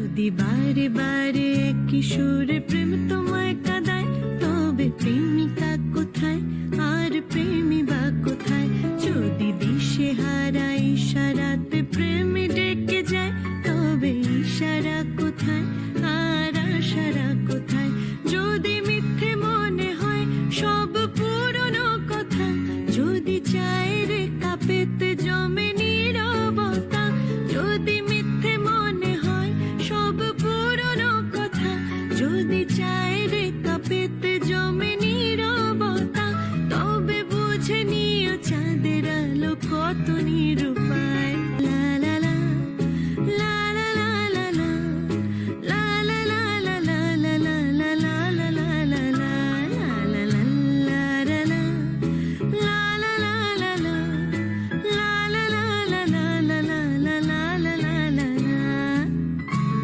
যদি বারে বারে কিশোরে প্রেম তোমায় কাঁদায়, তবে প্রেমিকা কোথায় আর প্রেমী বা কোথায়? যদি দিশে হারা ইশারাতে প্রেমে ডেকে যায়, তবে ইশারা কোথায়